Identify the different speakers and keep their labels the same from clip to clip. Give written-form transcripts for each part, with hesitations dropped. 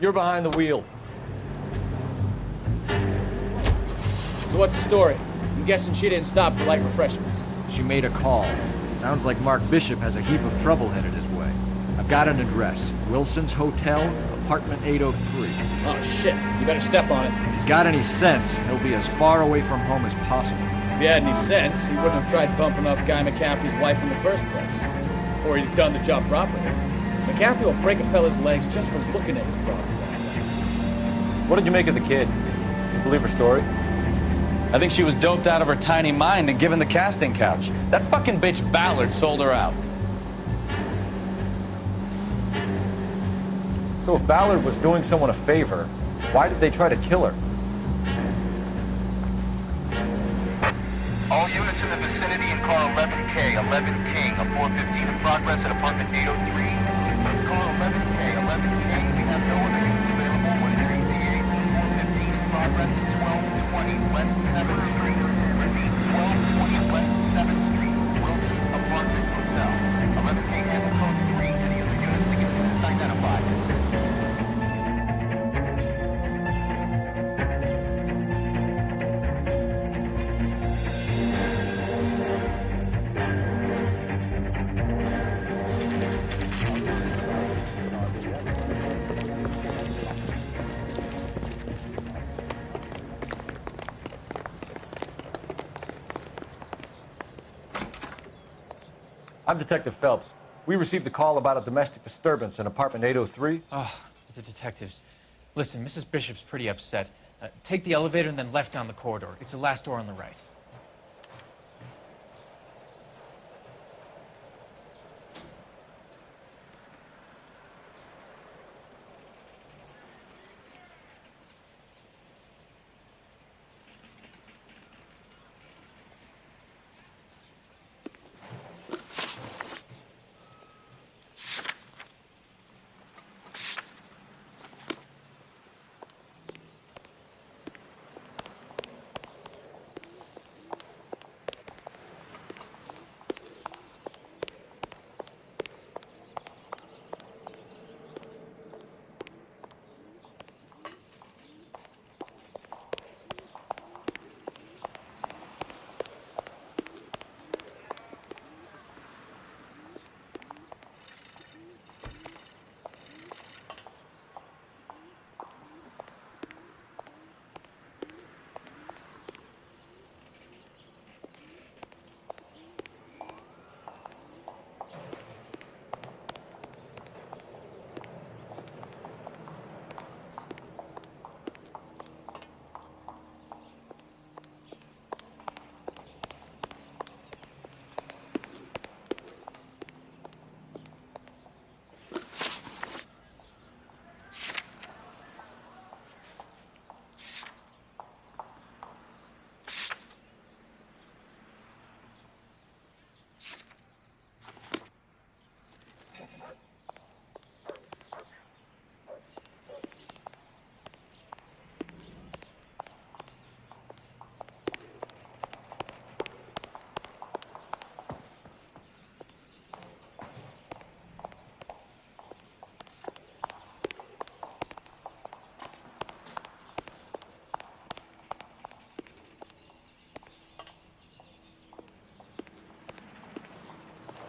Speaker 1: You're behind the wheel. So what's the story? I'm guessing she didn't stop for light refreshments.
Speaker 2: She made a call. Sounds like Mark Bishop has a heap of trouble headed his way. I've got an address. Wilson's Hotel, apartment 803.
Speaker 1: Oh shit, you better step on it.
Speaker 2: If he's got any sense, he'll be as far away from home as possible.
Speaker 1: If he had any sense, he wouldn't have tried bumping off Guy McCaffrey's wife in the first place. Or he'd have done the job properly. McCaffrey will break a fella's legs just for looking at his property.
Speaker 3: What did you make of the kid? You believe her story? I think she was doped out of her tiny mind and given the casting couch. That fucking bitch Ballard sold her out.
Speaker 4: So if Ballard was doing someone a favor, why did they try to kill her?
Speaker 5: All units in the vicinity in car 11K, 11 King, a 415 in progress at apartment 803. Car 11K, 11 King, we have no other units available with an ETA to the 415 in progress at 1220 West 7th Street. Repeat, 1220 West 7th Street, Wilson's Apartment Hotel. 11K handle code 3, any other units to get assist identified.
Speaker 4: I'm Detective Phelps. We received a call about a domestic disturbance in apartment 803.
Speaker 6: Oh, the detectives. Listen, Mrs. Bishop's pretty upset. Take the elevator and then left down the corridor. It's the last door on the right.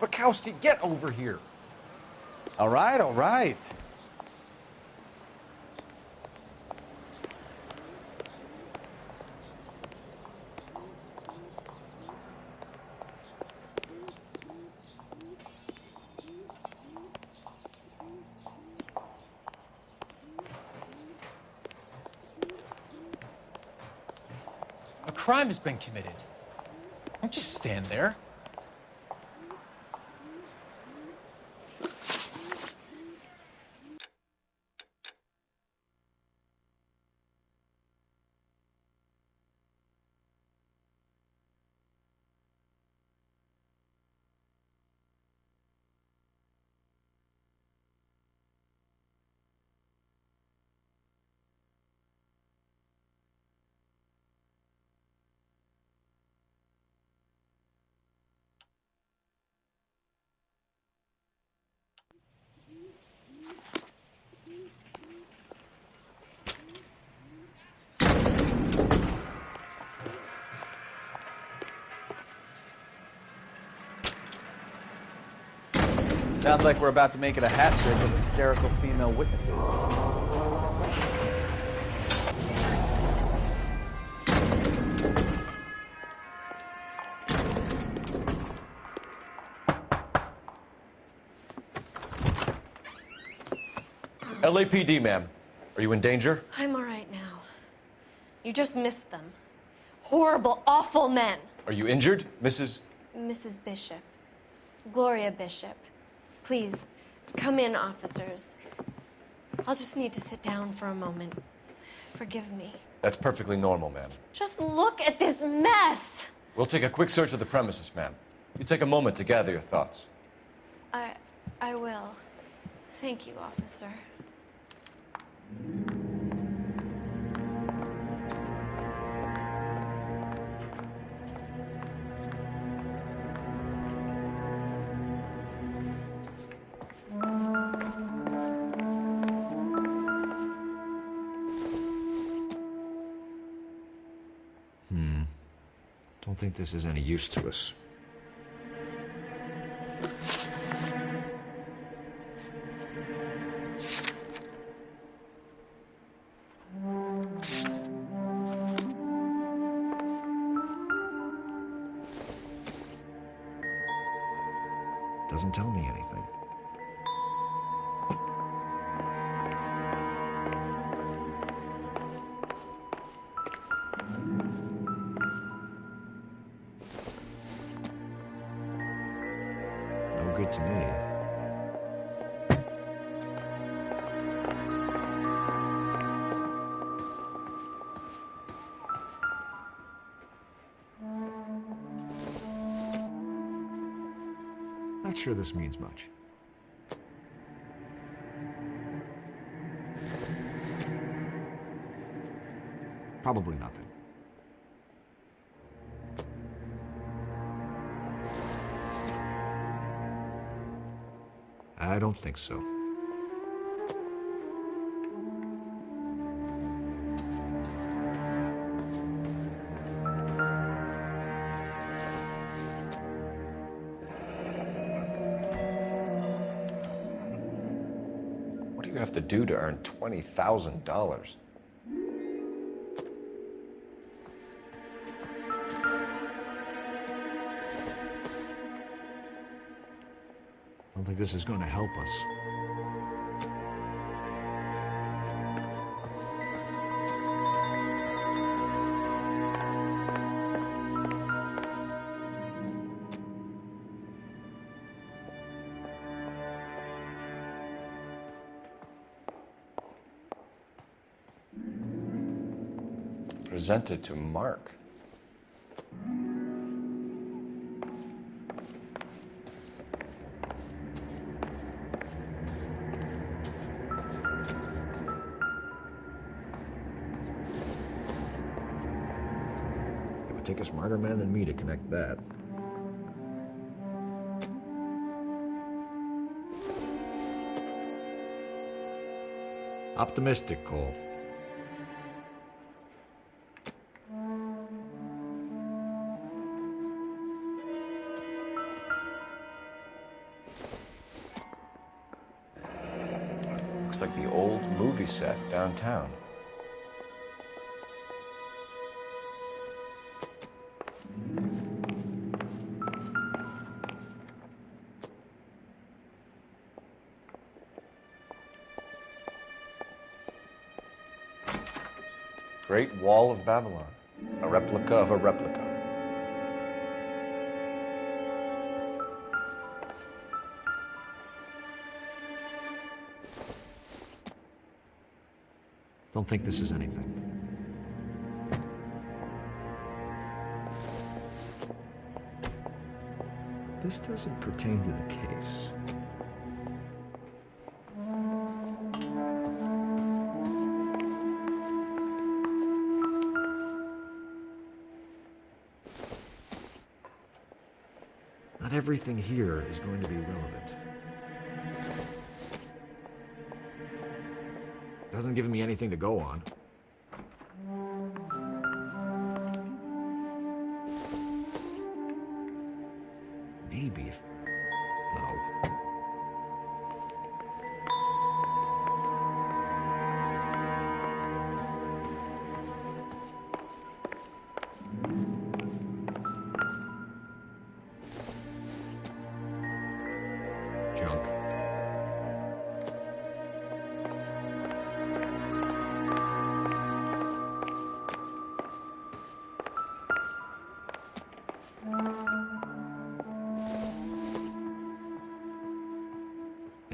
Speaker 4: Bukowski, get over here.
Speaker 3: All right, all right.
Speaker 6: A crime has been committed. Don't just stand there.
Speaker 1: Sounds like we're about to make it a hat trick of hysterical female witnesses.
Speaker 4: LAPD, ma'am. Are you in danger?
Speaker 7: I'm all right now. You just missed them. Horrible, awful men.
Speaker 4: Are you injured, Mrs.?
Speaker 7: Mrs. Bishop. Gloria Bishop. Please, come in, officers. I'll just need to sit down for a moment. Forgive me.
Speaker 4: That's perfectly normal, ma'am.
Speaker 7: Just look at this mess!
Speaker 4: We'll take a quick search of the premises, ma'am. You take a moment to gather your thoughts.
Speaker 7: I will. Thank you, officer.
Speaker 2: Don't think this is any use to us. Doesn't tell me anything. No good to me. Not sure this means much. Probably nothing. I don't think so.
Speaker 4: What do you have to do to earn $20,000?
Speaker 2: I don't think this is going to help us.
Speaker 4: Presented to Mark.
Speaker 2: It would take a smarter man than me to connect that. Optimistic, Cole.
Speaker 4: Looks like the old movie set downtown. Great Wall of Babylon. A replica of a replica.
Speaker 2: Don't think this is anything. This doesn't pertain to the case. Not everything here is going to be relevant. Doesn't give me anything to go on. Maybe if... No.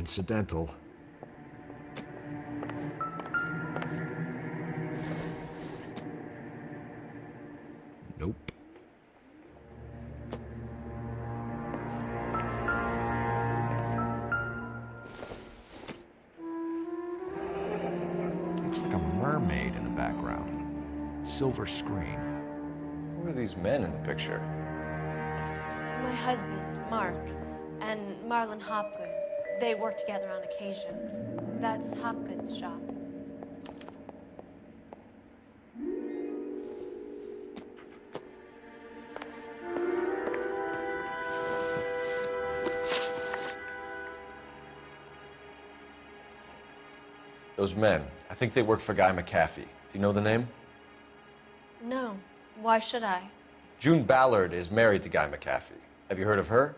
Speaker 2: incidental. Nope. Looks like a mermaid in the background. Silver screen.
Speaker 4: Who are these men in the picture?
Speaker 7: My husband, Mark, and Marlon Hopgood. They work together on occasion. That's Hopgood's shop.
Speaker 4: Those men, I think they work for Guy McAfee. Do you know the name?
Speaker 7: No. Why should I?
Speaker 4: June Ballard is married to Guy McAfee. Have you heard of her?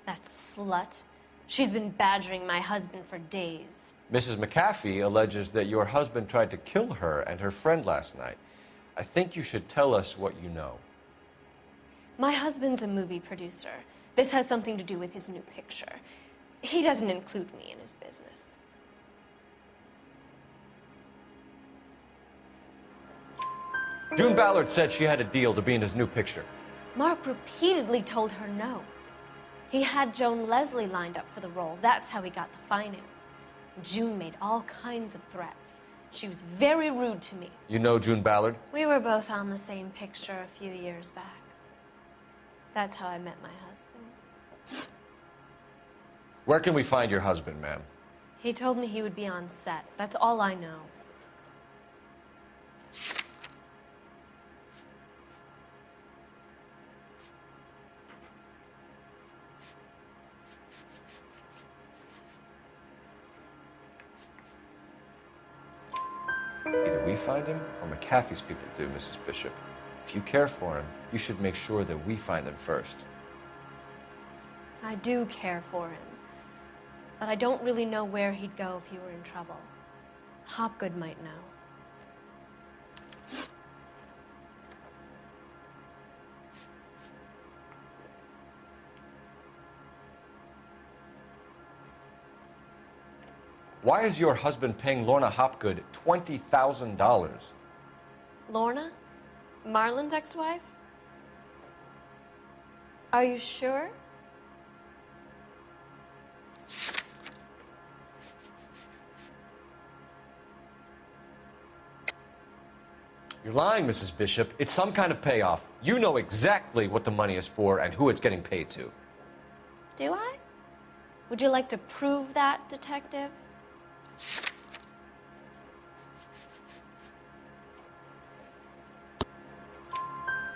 Speaker 7: That slut. She's been badgering my husband for days.
Speaker 4: Mrs. McAfee alleges that your husband tried to kill her and her friend last night. I think you should tell us what you know.
Speaker 7: My husband's a movie producer. This has something to do with his new picture. He doesn't include me in his business.
Speaker 4: June Ballard said she had a deal to be in his new picture.
Speaker 7: Mark repeatedly told her no. He had Joan Leslie lined up for the role. That's how he got the finance. June made all kinds of threats. She was very rude to me.
Speaker 4: You know June Ballard?
Speaker 7: We were both on the same picture a few years back. That's how I met my husband.
Speaker 4: Where can we find your husband, ma'am?
Speaker 7: He told me he would be on set. That's all I know.
Speaker 4: Either we find him or McAfee's people do, Mrs. Bishop. If you care for him, you should make sure that we find him first.
Speaker 7: I do care for him. But I don't really know where he'd go if he were in trouble. Hopgood might know.
Speaker 4: Why is your husband paying Lorna Hopgood $20,000?
Speaker 7: Lorna? Marlon's ex-wife? Are you sure?
Speaker 4: You're lying, Mrs. Bishop. It's some kind of payoff. You know exactly what the money is for and who it's getting paid to.
Speaker 7: Do I? Would you like to prove that, detective?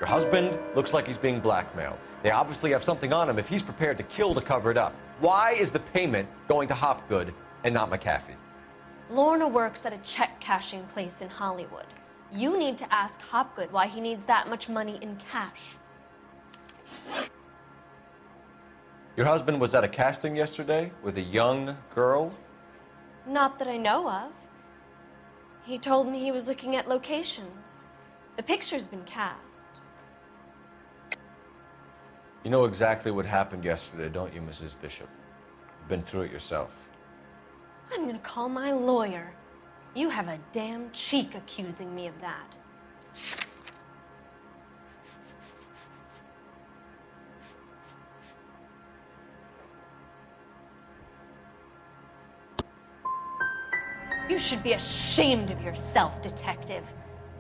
Speaker 4: Your husband looks like he's being blackmailed. They obviously have something on him if he's prepared to kill to cover it up. Why is the payment going to Hopgood and not McAfee?
Speaker 7: Lorna works at a check-cashing place in Hollywood. You need to ask Hopgood why he needs that much money in cash.
Speaker 4: Your husband was at a casting yesterday with a young girl?
Speaker 7: Not that I know of. He told me he was looking at locations. The picture's been cast.
Speaker 4: You know exactly what happened yesterday, don't you, Mrs. Bishop? You've been through it yourself.
Speaker 7: I'm gonna call my lawyer. You have a damn cheek accusing me of that. You should be ashamed of yourself, detective.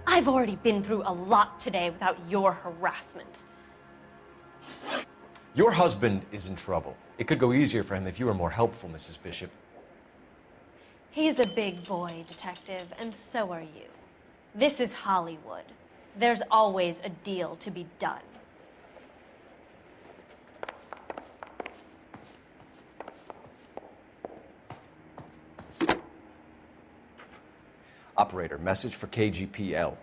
Speaker 7: I've already been through a lot today without your harassment.
Speaker 4: Your husband is in trouble. It could go easier for him if you were more helpful, Mrs. Bishop.
Speaker 7: He's a big boy, detective, and so are you. This is Hollywood. There's always a deal to be done.
Speaker 4: Operator, message for KGPL.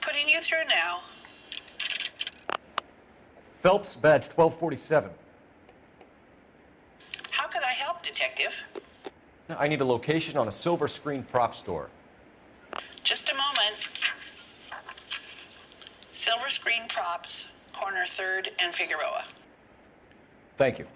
Speaker 8: Putting you through now.
Speaker 4: Phelps, badge 1247.
Speaker 8: How could I help, Detective?
Speaker 4: I need a location on a silver screen prop store.
Speaker 8: Just a moment. Silver Screen Props, corner 3rd and Figueroa.
Speaker 4: Thank you.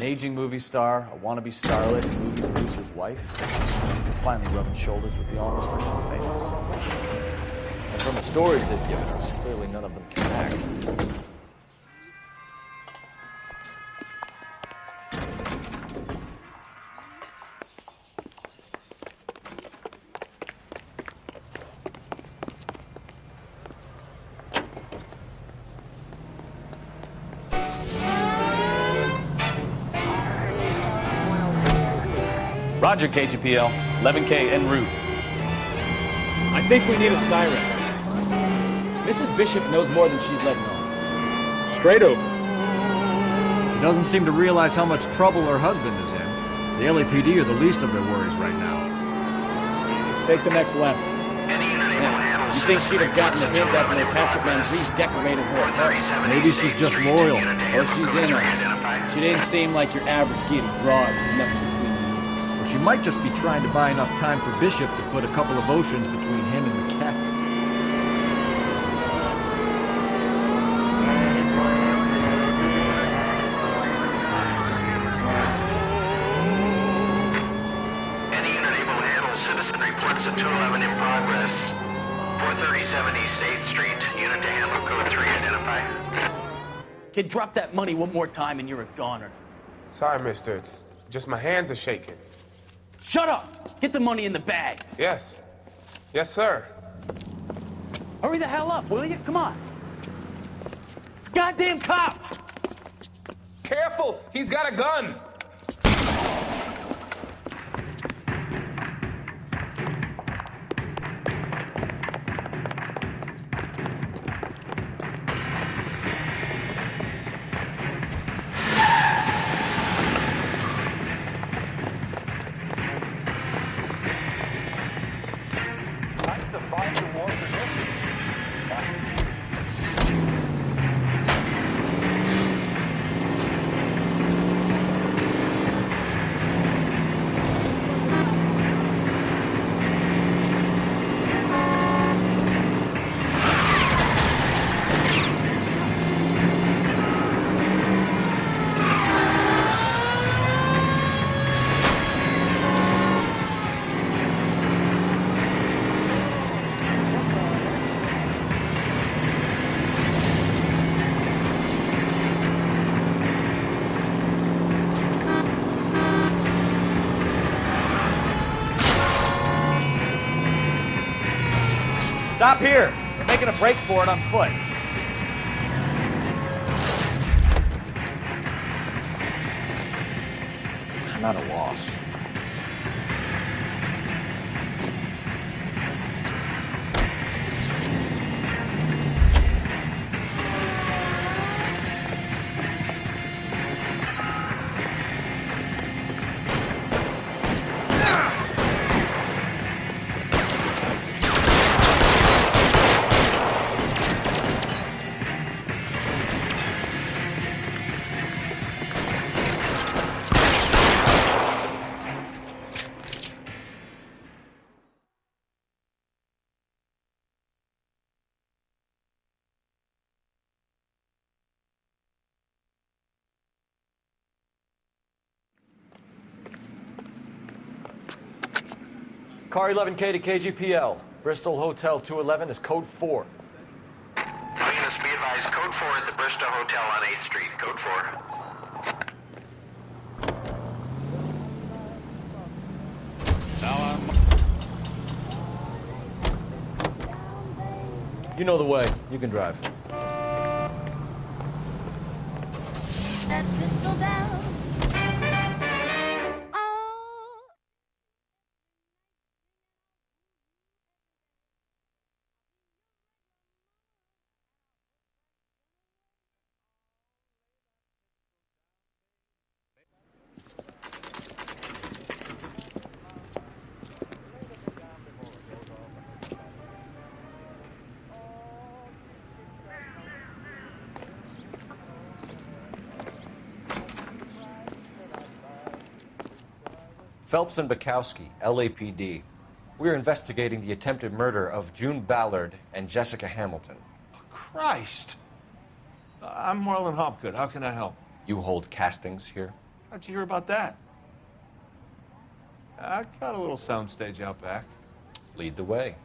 Speaker 3: An aging movie star, a wannabe starlet, a movie producer's wife. And finally rubbing shoulders with the almost rich and famous.
Speaker 4: And from the stories they've given us, clearly none of them can act.
Speaker 3: Roger, KGPL. 11K en route.
Speaker 1: I think we need a siren. Mrs. Bishop knows more than she's letting on. Straight over.
Speaker 2: She doesn't seem to realize how much trouble her husband is in. The LAPD are the least of their worries right now.
Speaker 1: Take the next left. Yeah. You think she'd have gotten the hint after those hatchet men redecorated her apartment?
Speaker 2: Maybe she's just loyal.
Speaker 1: Or she's in on it. She didn't seem like your average giddy broad with nothing between the ears.
Speaker 2: Or she might just be trying to buy enough time for Bishop to put a couple of oceans between him and the captain.
Speaker 5: Any unit able to handle citizen reports at 211 in progress. 437 East 8th Street. Unit to handle code 3 identify.
Speaker 9: Kid, drop that money one more time and you're a goner.
Speaker 10: Sorry, mister. It's just my hands are shaking.
Speaker 9: Shut up! Get the money in the bag.
Speaker 10: Yes. Yes, sir.
Speaker 9: Hurry the hell up, will you? Come on. It's goddamn cops!
Speaker 10: Careful! He's got a gun!
Speaker 1: Stop here. We're making a break for it on foot.
Speaker 2: I'm at a loss.
Speaker 4: Car 11K to KGPL. Bristol Hotel 211 is code 4.
Speaker 5: All units be advised, code 4 at the Bristol Hotel on 8th Street. Code 4.
Speaker 4: You know the way. You can drive.
Speaker 11: That pistol down.
Speaker 4: Phelps and Bukowski, LAPD. We're investigating the attempted murder of June Ballard and Jessica Hamilton.
Speaker 12: Christ! I'm Marlon Hopgood. How can I help?
Speaker 4: You hold castings here?
Speaker 12: How'd you hear about that? I got a little soundstage out back.
Speaker 4: Lead the way.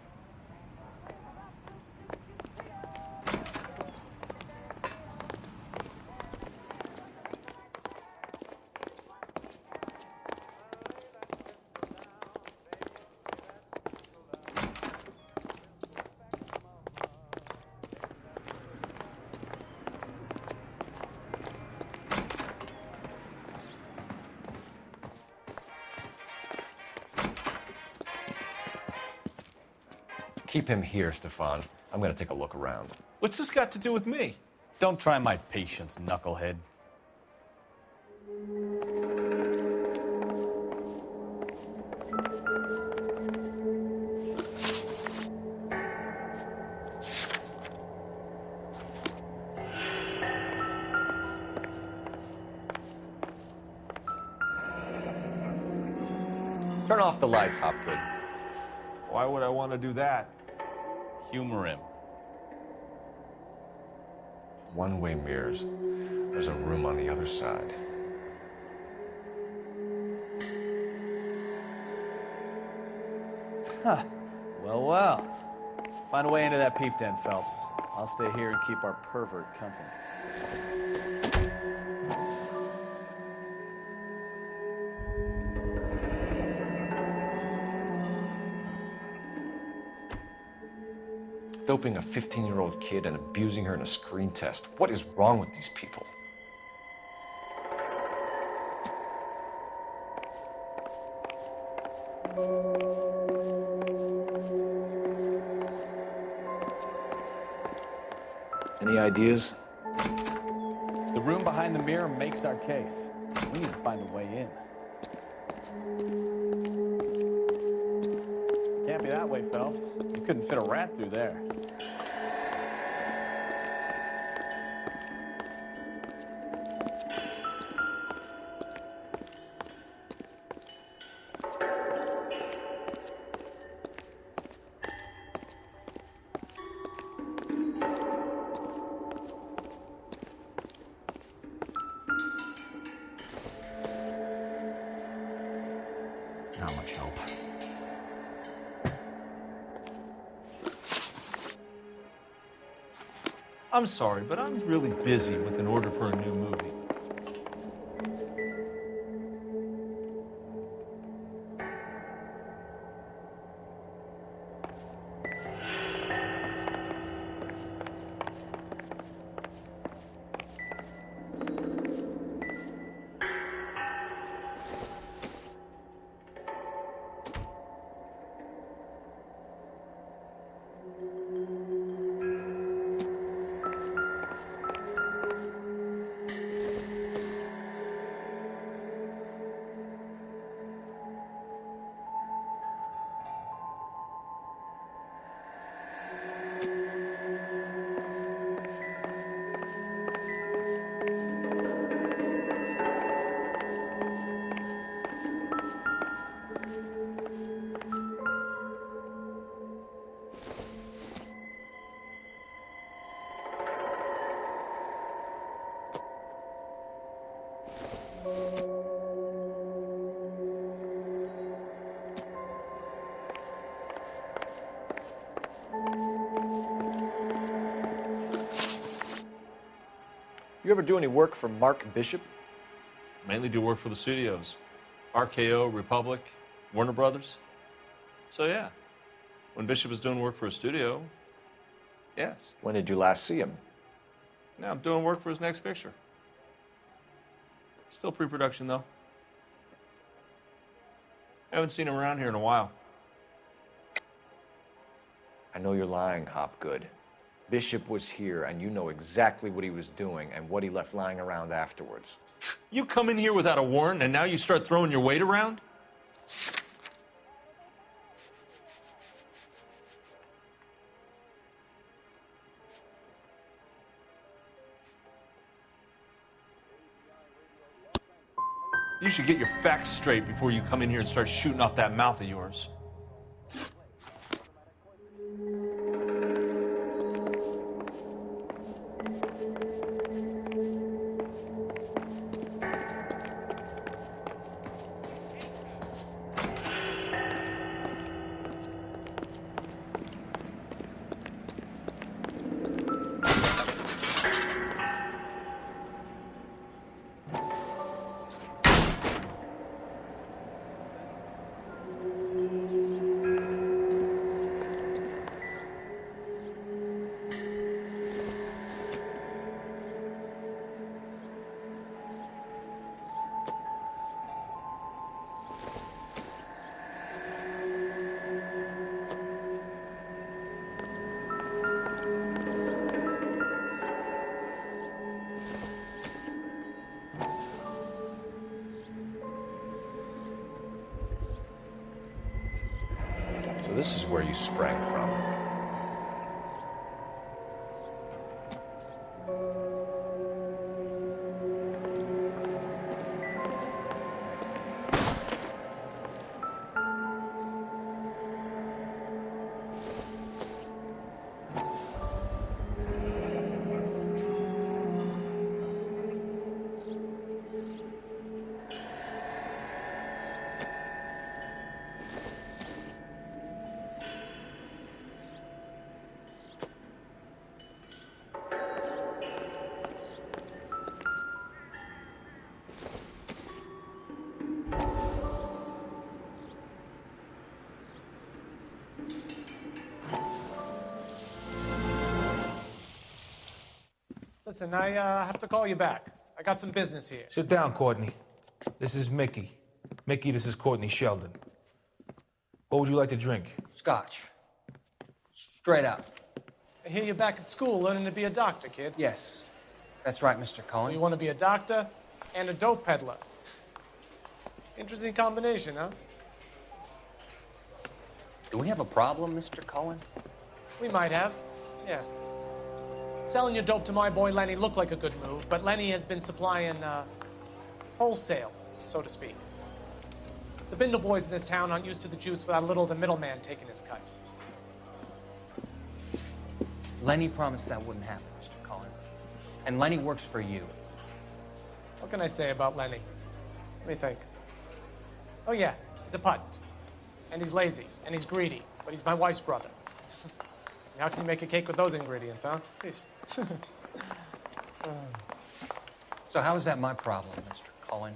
Speaker 4: Keep him here, Stefan. I'm gonna take a look around.
Speaker 12: What's this got to do with me?
Speaker 3: Don't try my patience, knucklehead.
Speaker 4: Turn off the lights, Hopgood.
Speaker 12: Why would I want to do that?
Speaker 3: Humor him.
Speaker 4: One-way mirrors. There's a room on the other side.
Speaker 1: Huh. Well, well. Find a way into that peep den, Phelps. I'll stay here and keep our pervert company.
Speaker 4: Doping a 15-year-old kid and abusing her in a screen test. What is wrong with these people?
Speaker 1: Any ideas?
Speaker 3: The room behind the mirror makes our case. We need to find a way in. Can't be that way, Phelps. You couldn't fit a rat through there.
Speaker 2: Not much help.
Speaker 12: I'm sorry, but I'm really busy with an order for a new movie.
Speaker 4: You ever do any work for Mark Bishop?
Speaker 12: Mainly do work for the studios. RKO, Republic, Warner Brothers. So yeah, when Bishop was doing work for a studio, yes.
Speaker 4: When did you last see him?
Speaker 12: Now I'm doing work for his next picture. Still pre-production though. Haven't seen him around here in a while.
Speaker 4: I know you're lying, Hopgood. Bishop was here, and you know exactly what he was doing and what he left lying around afterwards.
Speaker 12: You come in here without a warrant, and now you start throwing your weight around? You should get your facts straight before you come in here and start shooting off that mouth of yours.
Speaker 4: So this is where you sprang from.
Speaker 13: Listen, I have to call you back. I got some business here.
Speaker 14: Sit down, Courtney. This is Mickey. Mickey, this is Courtney Sheldon. What would you like to drink?
Speaker 15: Scotch. Straight up.
Speaker 13: I hear you're back at school learning to be a doctor, kid.
Speaker 15: Yes. That's right, Mr.
Speaker 13: So
Speaker 15: Cohen.
Speaker 13: you want to be a doctor and a dope peddler. Interesting combination, huh?
Speaker 15: Do we have a problem, Mr. Cohen?
Speaker 13: We might have. Yeah. Selling your dope to my boy Lenny looked like a good move, but Lenny has been supplying, wholesale, so to speak. The Bindle boys in this town aren't used to the juice without a little of the middleman taking his cut.
Speaker 15: Lenny promised that wouldn't happen, Mr. Cohen. And Lenny works for you.
Speaker 13: What can I say about Lenny? Let me think. Oh yeah, he's a putz. And he's lazy, and he's greedy, but he's my wife's brother. How can you make a cake with those ingredients, huh? Please.
Speaker 15: So how is that my problem, Mr. Cohen?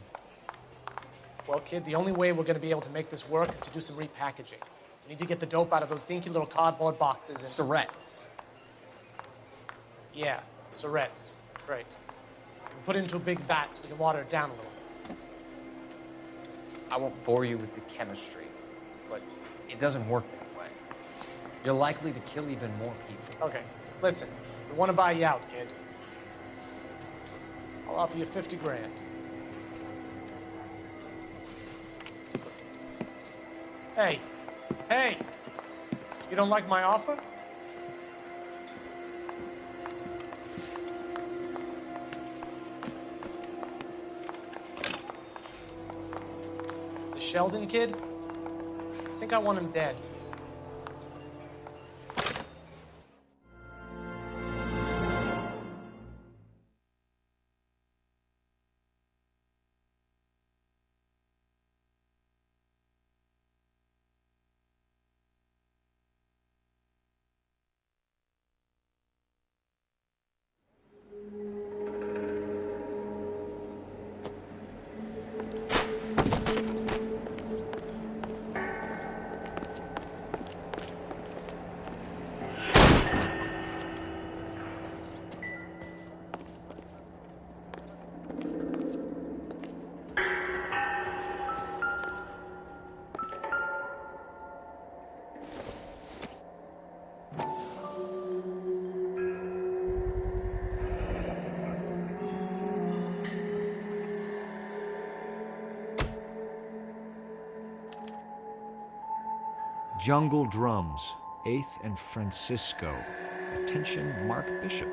Speaker 13: Well, kid, the only way we're going to be able to make this work is to do some repackaging. We need to get the dope out of those dinky little cardboard boxes and...
Speaker 15: Surrettes.
Speaker 13: Yeah, Surrettes. Great. We put it into a big vat so we can water it down a little bit.
Speaker 15: I won't bore you with the chemistry, but it doesn't work that way. You're likely to kill even more people.
Speaker 13: Okay, listen. We want to buy you out, kid. I'll offer you 50 grand. Hey. Hey! You don't like my offer? The Sheldon kid? I think I want him dead.
Speaker 2: Jungle Drums, 8th and Francisco. Attention, Mark Bishop.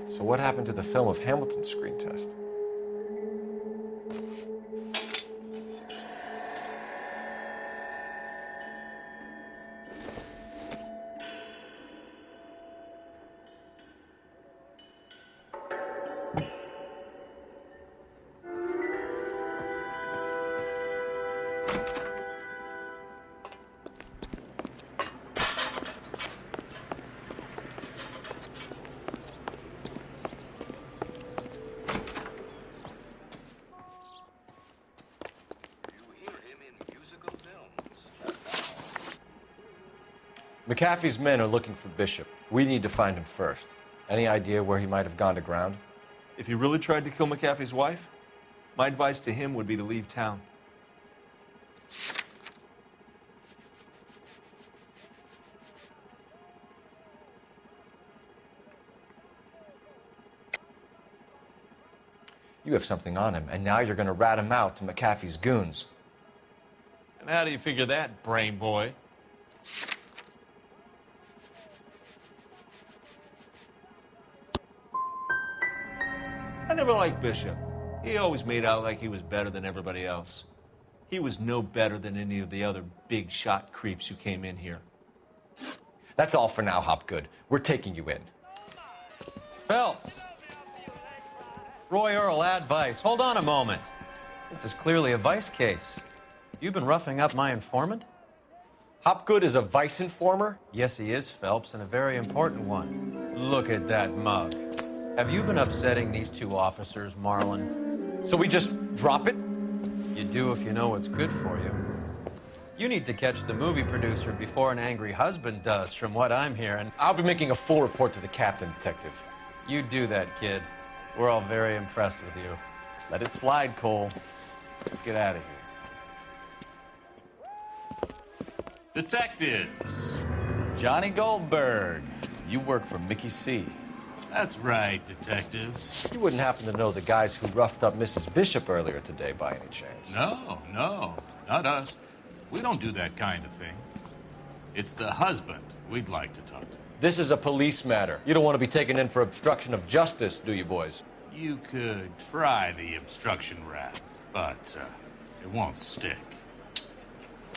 Speaker 4: So what happened to the film of Hamilton's screen test? McAfee's men are looking for Bishop. We need to find him first. Any idea where he might have gone to ground?
Speaker 12: If he really tried to kill McAfee's wife, my advice to him would be to leave town.
Speaker 4: You have something on him, and now you're going to rat him out to McAfee's goons.
Speaker 12: And how do you figure that, brain boy? I never liked Bishop. He always made out like he was better than everybody else. He was no better than any of the other big shot creeps who came in here.
Speaker 4: That's all for now, Hopgood. We're taking you in.
Speaker 16: Phelps. Roy Earl, ad vice. Hold on a moment. This is clearly a vice case. You've been roughing up my informant?
Speaker 4: Hopgood is a vice informer?
Speaker 16: Yes, he is, Phelps, and a very important one. Look at that mug. Have you been upsetting these two officers, Marlon?
Speaker 4: So we just drop it?
Speaker 16: You do if you know what's good for you. You need to catch the movie producer before an angry husband does, from what I'm hearing.
Speaker 4: I'll be making a full report to the captain, Detective.
Speaker 16: You do that, kid. We're all very impressed with you. Let it slide, Cole. Let's get out of here.
Speaker 17: Detectives.
Speaker 3: Johnny Goldberg. You work for Mickey C.
Speaker 17: That's right, detectives.
Speaker 4: You wouldn't happen to know the guys who roughed up Mrs. Bishop earlier today by any chance?
Speaker 17: No, not us. We don't do that kind of thing. It's the husband we'd like to talk to.
Speaker 4: This is a police matter. You don't want to be taken in for obstruction of justice, do you, boys?
Speaker 17: You could try the obstruction rap, but it won't stick.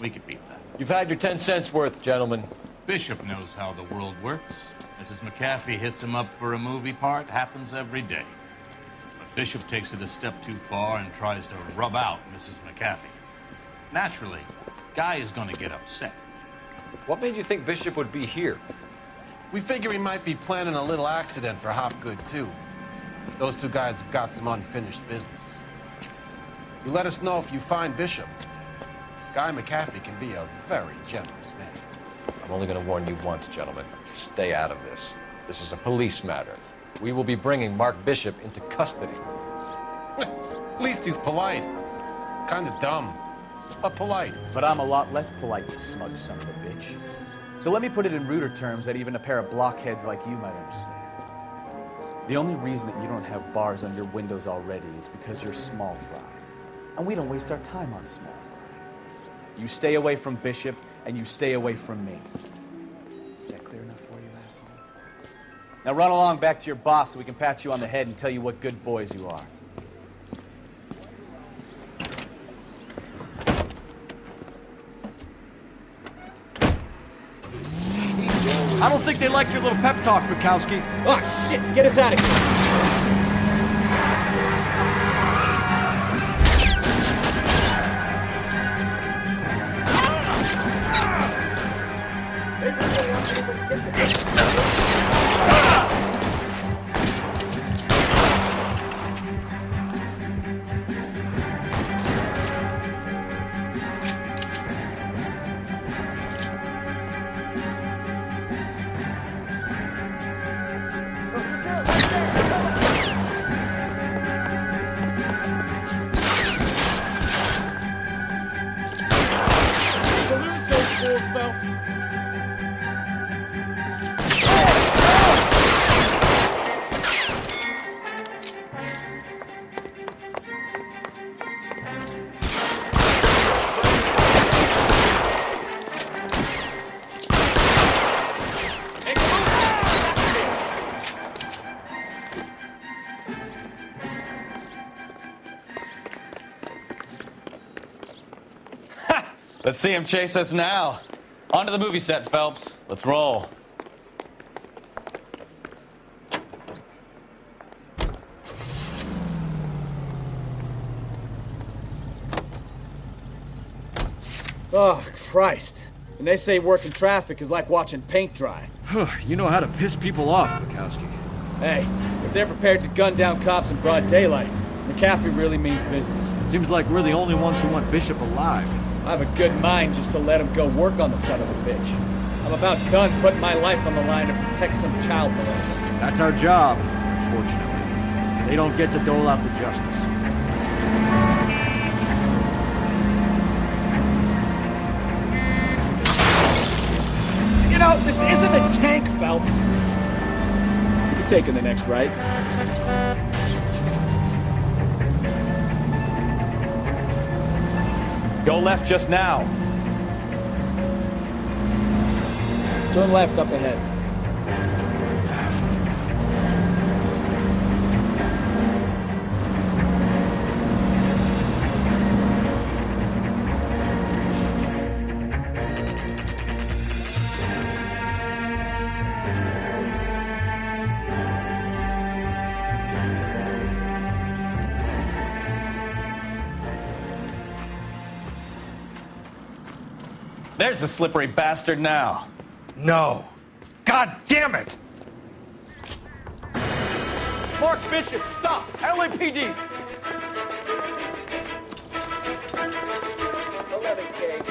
Speaker 17: We could beat that.
Speaker 4: You've had your 10 cents worth, gentlemen.
Speaker 17: Bishop knows how the world works. Mrs. McAfee hits him up for a movie part. Happens every day. But Bishop takes it a step too far and tries to rub out Mrs. McAfee. Naturally, Guy is going to get upset.
Speaker 4: What made you think Bishop would be here?
Speaker 18: We figure he might be planning a little accident for Hopgood, too. Those two guys have got some unfinished business. You let us know if you find Bishop. Guy McAfee can be a very generous man.
Speaker 4: I'm only going to warn you once, gentlemen. Stay out of this. This is a police matter. We will be bringing Mark Bishop into custody.
Speaker 18: At least he's polite. Kind of dumb, but polite.
Speaker 1: But I'm a lot less polite, you smug son of a bitch. So let me put it in ruder terms that even a pair of blockheads like you might understand. The only reason that you don't have bars on your windows already is because you're small fry. And we don't waste our time on small fry. You stay away from Bishop, and you stay away from me. Is that clear enough for you, asshole? Now run along back to your boss so we can pat you on the head and tell you what good boys you are.
Speaker 2: I don't think they liked your little pep talk, Bukowski.
Speaker 1: Oh, shit! Get us out of here!
Speaker 3: Let's see him chase us now. Onto the movie set, Phelps. Let's roll.
Speaker 1: Oh, Christ. And they say working traffic is like watching paint dry.
Speaker 2: You know how to piss people off, Bukowski.
Speaker 1: Hey, if they're prepared to gun down cops in broad daylight, McAfee really means business.
Speaker 2: Seems like we're the only ones who want Bishop alive.
Speaker 1: I have a good mind just to let him go work on the son of a bitch. I'm about done putting my life on the line to protect some child molester.
Speaker 2: That's our job, unfortunately. They don't get to dole out the justice.
Speaker 1: You know, this isn't a tank, Phelps. You're taking the next right. Go left just now. Turn left up ahead.
Speaker 3: There's the slippery bastard now.
Speaker 2: No. God damn it!
Speaker 3: Mark Bishop, stop! LAPD!
Speaker 1: 11K,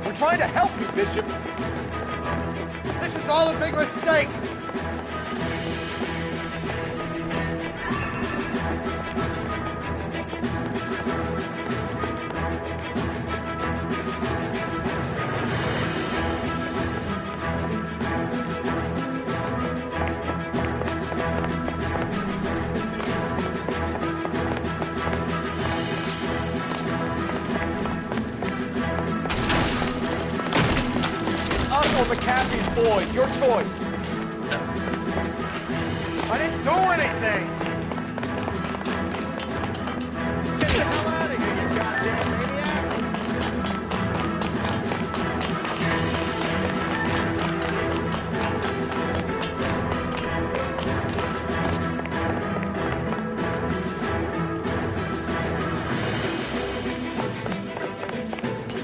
Speaker 2: We're trying to help you, Bishop. This is all a big mistake.
Speaker 3: Us or McAfee's boys, your choice.
Speaker 2: I didn't do anything. Get the hell out of here, you goddamn maniac.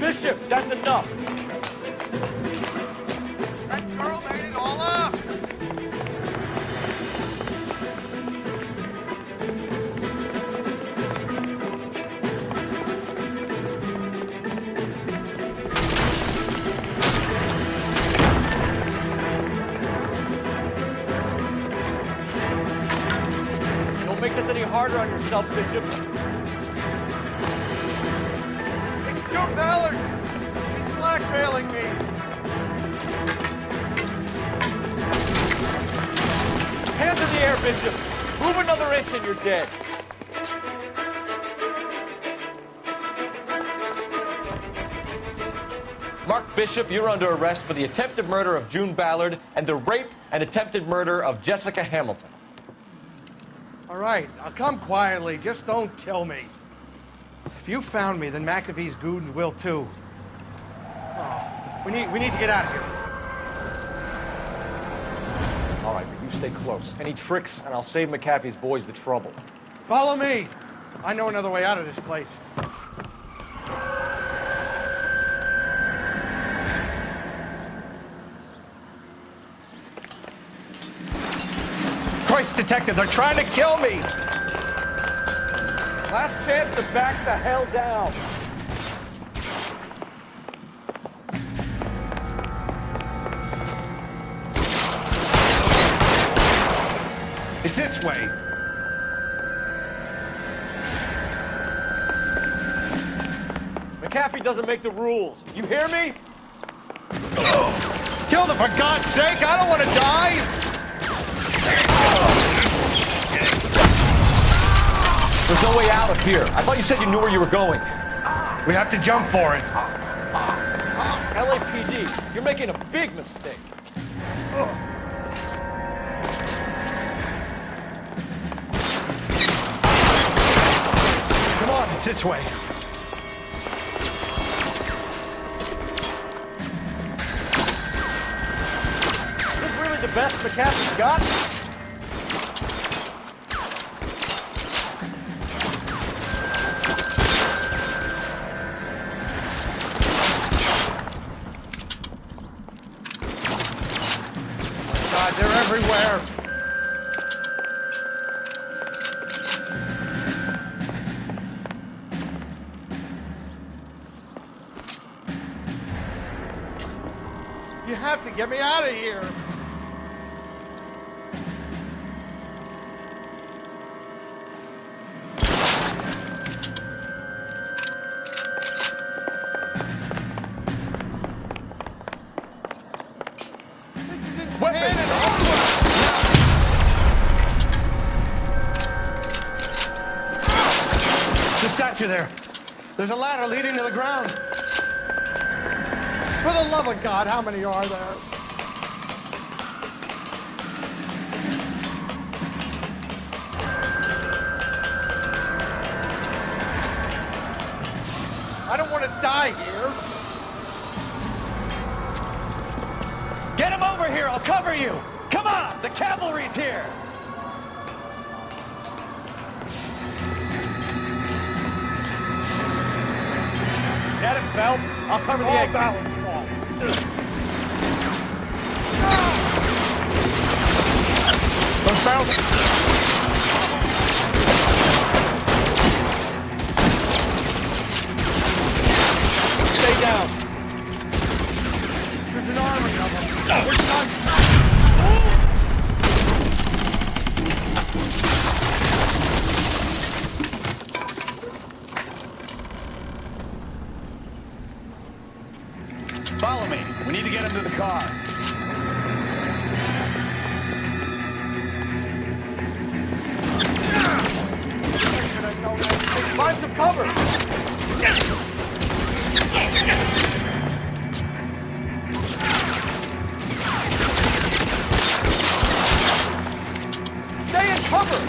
Speaker 3: Bishop, that's enough.
Speaker 2: That girl made it all up.
Speaker 3: Don't make this any harder on yourself, Bishop.
Speaker 2: It's Joe Ballard. She's blackmailing me.
Speaker 3: Hands in the air, Bishop. Move another inch and you're dead. Mark Bishop, you're under arrest for the attempted murder of June Ballard and the rape and attempted murder of Jessica Hamilton.
Speaker 18: All right, I'll come quietly. Just don't kill me. If you found me, then McAfee's goons will too. Oh, we need to get out of here.
Speaker 2: All right, but you stay close. Any tricks, and I'll save McAfee's boys the trouble.
Speaker 18: Follow me. I know another way out of this place. Christ, detective, they're trying to kill me.
Speaker 3: Last chance to back the hell down.
Speaker 18: It's this way.
Speaker 3: McAfee doesn't make the rules. You hear me?
Speaker 18: Kill them, for God's sake! I don't want to die!
Speaker 3: There's no way out of here. I thought you said you knew where you were going.
Speaker 18: We have to jump for it.
Speaker 3: LAPD, you're making a big mistake.
Speaker 18: Come on, it's this way.
Speaker 3: Is this really the best McAfee's got?
Speaker 13: God, they're everywhere. You have to get me out of here.
Speaker 19: You there. There's a ladder leading to the ground.
Speaker 13: For the love of God, how many are there? I don't want to die here.
Speaker 3: Get him over here, I'll cover you! Come on, the cavalry's here! Get him, Phelps. I'll cover the exit.
Speaker 19: Those Phelps.
Speaker 3: Stay down.
Speaker 19: There's an army of them. We're done.
Speaker 3: Follow me. We need to get him to the car.
Speaker 19: Find some cover. Stay in cover.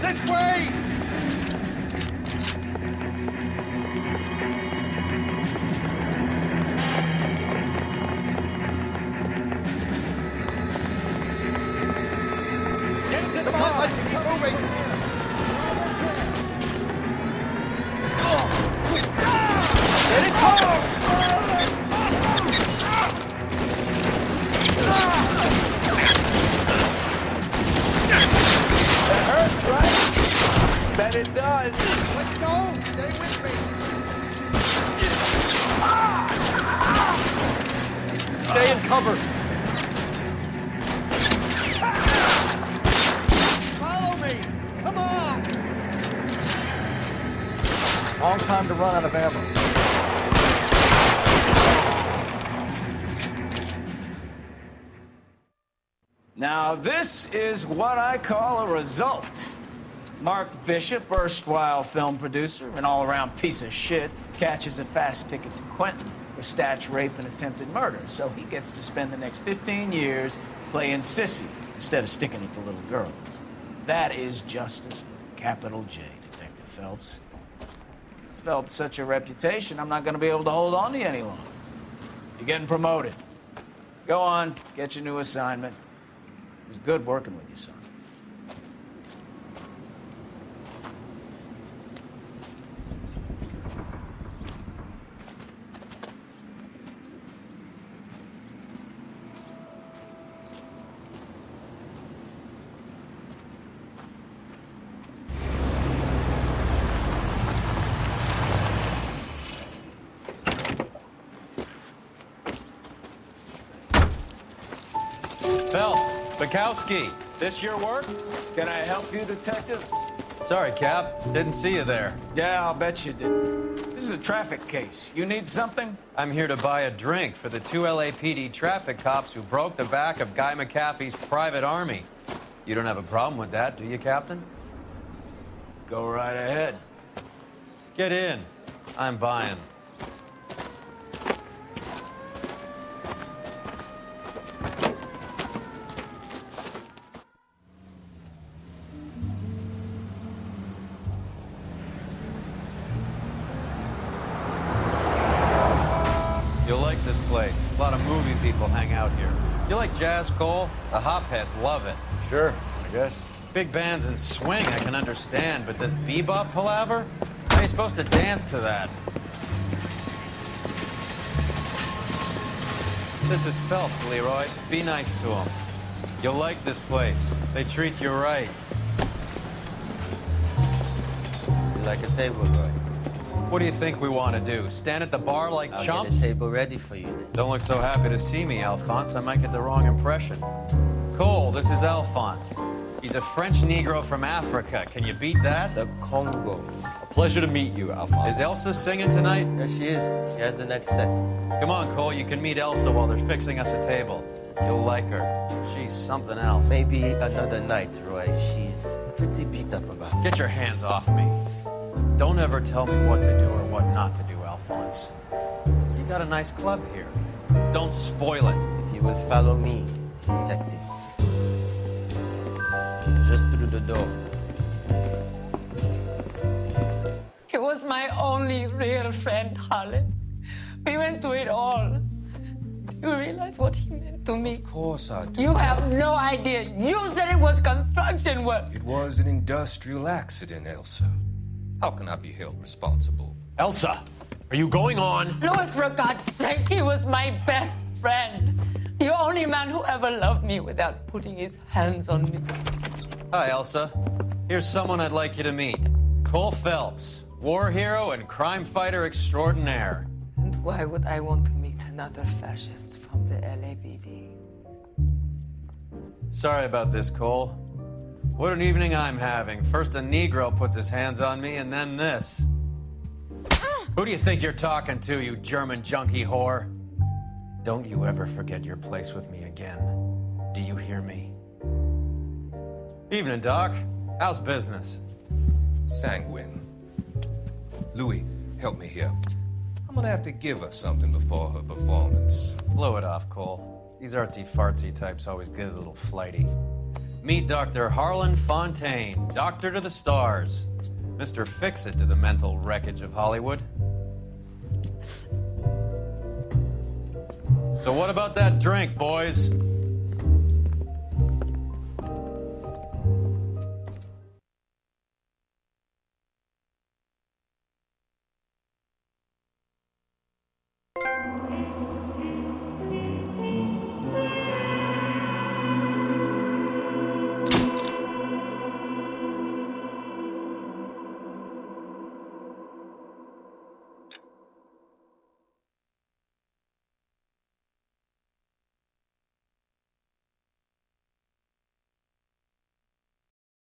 Speaker 19: This way.
Speaker 3: It does.
Speaker 19: Let's go. Stay with me.
Speaker 3: Stay in cover.
Speaker 19: Follow me. Come on.
Speaker 2: Long time to run out of ammo.
Speaker 20: Now, this is what I call a result. Mark Bishop, erstwhile film producer and all-around piece of shit, catches a fast ticket to Quentin for stitch rape and attempted murder, so he gets to spend the next 15 years playing sissy instead of sticking it to little girls. That is justice with a capital J, Detective Phelps. Developed such a reputation, I'm not going to be able to hold on to you any longer. You're getting promoted. Go on, get your new assignment. It was good working with you, son.
Speaker 16: Phelps, Bukowski, this your work?
Speaker 20: Can I help you, Detective?
Speaker 16: Sorry, Cap. Didn't see you there.
Speaker 20: Yeah, I'll bet you didn't. This is a traffic case. You need something?
Speaker 16: I'm here to buy a drink for the 2 LAPD traffic cops who broke the back of Guy McAfee's private army. You don't have a problem with that, do you, Captain?
Speaker 20: Go right ahead.
Speaker 16: Get in. I'm buying. You'll like this place. A lot of movie people hang out here. You like jazz, Cole? The hopheads love it.
Speaker 2: Sure, I guess.
Speaker 16: Big bands and swing I can understand, but this bebop palaver? How are you supposed to dance to that? This is Phelps, Leroy. Be nice to him. You'll like this place. They treat you right.
Speaker 21: You like a table, Roy?
Speaker 16: What do you think we want to do? Stand at the bar like
Speaker 21: I'll
Speaker 16: chumps?
Speaker 21: get a table ready for you then.
Speaker 16: Don't look so happy to see me, Alphonse. I might get the wrong impression. Cole, this is Alphonse. He's a French Negro from Africa. Can you beat that?
Speaker 21: The Congo.
Speaker 4: A pleasure to meet you, Alphonse.
Speaker 16: Is Elsa singing tonight?
Speaker 21: Yes, she is. She has the next set.
Speaker 16: Come on, Cole. You can meet Elsa while they're fixing us a table. You'll like her. She's something else.
Speaker 21: Maybe another night, Roy. She's pretty beat up about it.
Speaker 16: Get your hands off me. Don't ever tell me what to do or what not to do, Alphonse. You got a nice club here. Don't spoil it.
Speaker 21: If you will follow me, detectives. Just through the door.
Speaker 22: He was my only real friend, Harlan. We went through it all. Do you realize what he meant to me?
Speaker 23: Of course I do.
Speaker 22: You have no idea. You said it was construction work.
Speaker 23: It was an industrial accident, Elsa. How can I be held responsible?
Speaker 4: Elsa, are you going on?
Speaker 22: Louis, for God's sake, he was my best friend. The only man who ever loved me without putting his hands on me.
Speaker 16: Hi, Elsa. Here's someone I'd like you to meet. Cole Phelps, war hero and crime fighter extraordinaire.
Speaker 22: And why would I want to meet another fascist from the LAPD?
Speaker 16: Sorry about this, Cole. What an evening I'm having. First a Negro puts his hands on me, and then this. Who do you think you're talking to, you German junkie whore? Don't you ever forget your place with me again. Do you hear me? Evening, Doc. How's business?
Speaker 23: Sanguine. Louis, help me here. I'm gonna have to give her something before her performance.
Speaker 16: Blow it off, Cole. These artsy-fartsy types always get a little flighty. Meet Dr. Harlan Fontaine, doctor to the stars. Mr. Fix-It to the mental wreckage of Hollywood. So what about that drink, boys?